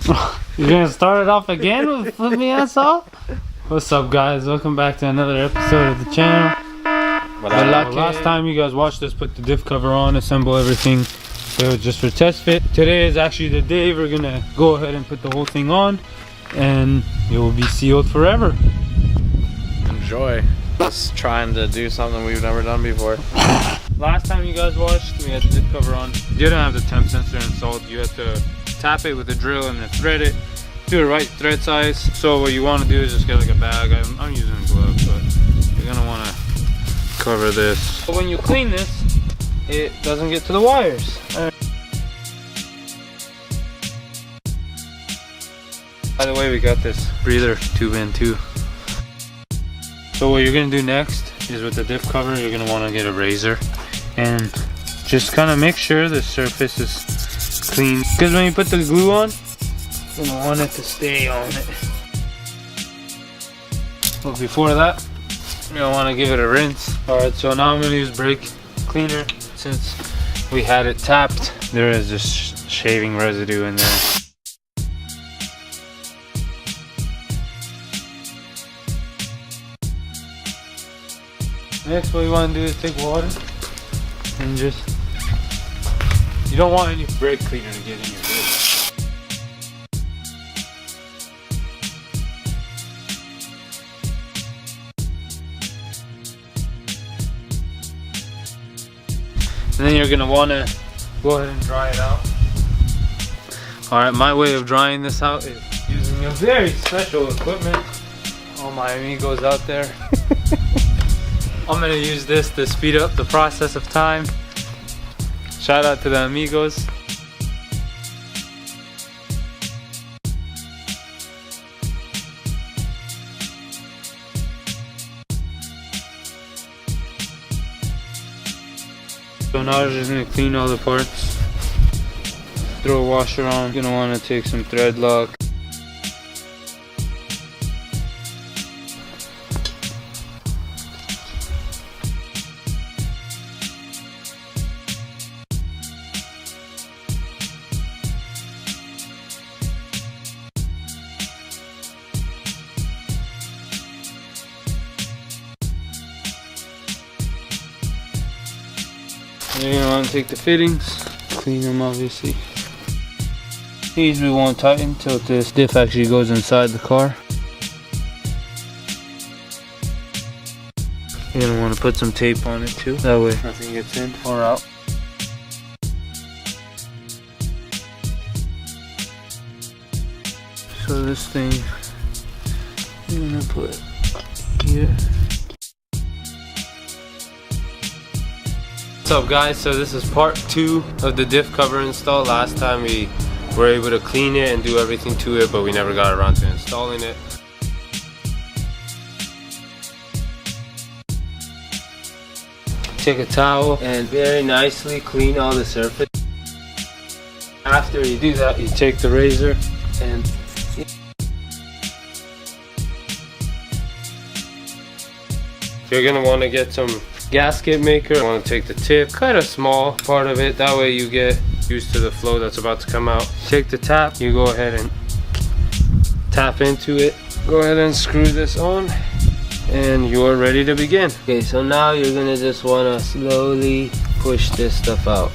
You're gonna start it off again with flip me ass off? What's up, guys? Welcome back to another episode of the channel. Last time you guys watched us put the diff cover on, assemble everything. So it was just for test fit. Today is actually the day we're gonna go ahead and put the whole thing on, and it will be sealed forever. Enjoy. Just trying to do something we've never done before. Last time you guys watched, we had the diff cover on. You didn't have the temp sensor installed. You had to tap it with a drill and then thread it to the right thread size. So what you want to do is just get like a bag. I'm using gloves, but you're gonna want to cover this. But when you clean this, it doesn't get to the wires. By the way, we got this breather tube in too. So what you're gonna do next is with the diff cover, you're gonna want to get a razor and just kind of make sure the surface is clean. Because when you put the glue on, you're gonna want it to stay on it. But before that, you're gonna want to give it a rinse. Alright, so now I'm gonna use brake cleaner. Since we had it tapped, there is just shaving residue in there. Next, what you want to do is take water and just, you don't want any brake cleaner to get in your brake. And then you're going to want to go ahead and dry it out. Alright, my way of drying this out is using a very special equipment. All my amigos out there. I'm going to use this to speed up the process of time. Shout out to the amigos. So now we're just going to clean all the parts. Throw a washer on. You're going to want to take some thread lock. You're going to want to take the fittings, clean them obviously. These we won't tighten until this diff actually goes inside the car. You're going to want to put some tape on it too, that way nothing gets in or out. So this thing, you're going to put here. What's up, guys? So this is part 2 of the diff cover install. Last time we were able to clean it and do everything to it, but we never got around to installing it. Take a towel and very nicely clean all the surface. After you do that, you take the razor and you're gonna want to get some gasket maker. You want to take the tip, kind of small part of it, that way you get used to the flow that's about to come out. Take the tap, you go ahead and tap into it. Go ahead and screw this on and you're ready to begin. Okay, so now you're gonna just want to slowly push this stuff out.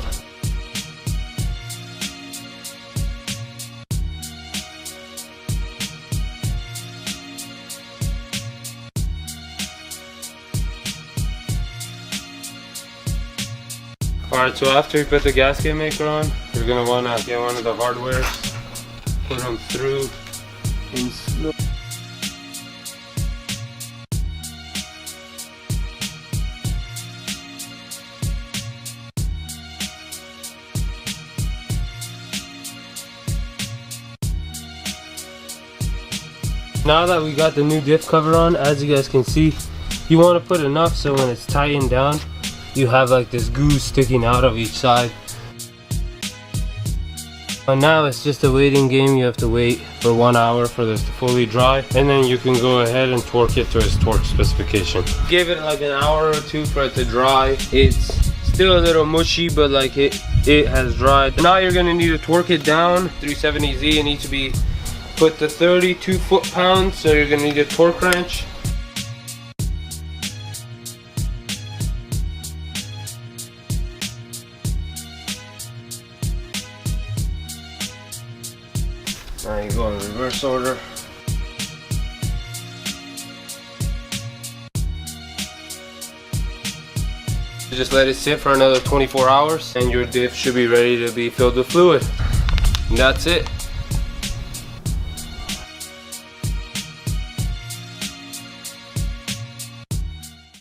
Alright, so after you put the gasket maker on, you're going to want to get one of the hardwares, put them through and slow. Now that we got the new diff cover on, as you guys can see, you want to put enough so when it's tightened down, you have like this goo sticking out of each side. And now it's just a waiting game. You have to wait for 1 hour for this to fully dry, and then you can go ahead and torque it to its torque specification. Give it like an hour or two for it to dry. It's still a little mushy, but like it it has dried. Now you're gonna need to torque it down. 370Z, it needs to be put to 32 foot-pounds, so you're gonna need a torque wrench. Now you go in reverse order. Just let it sit for another 24 hours and your diff should be ready to be filled with fluid. And that's it.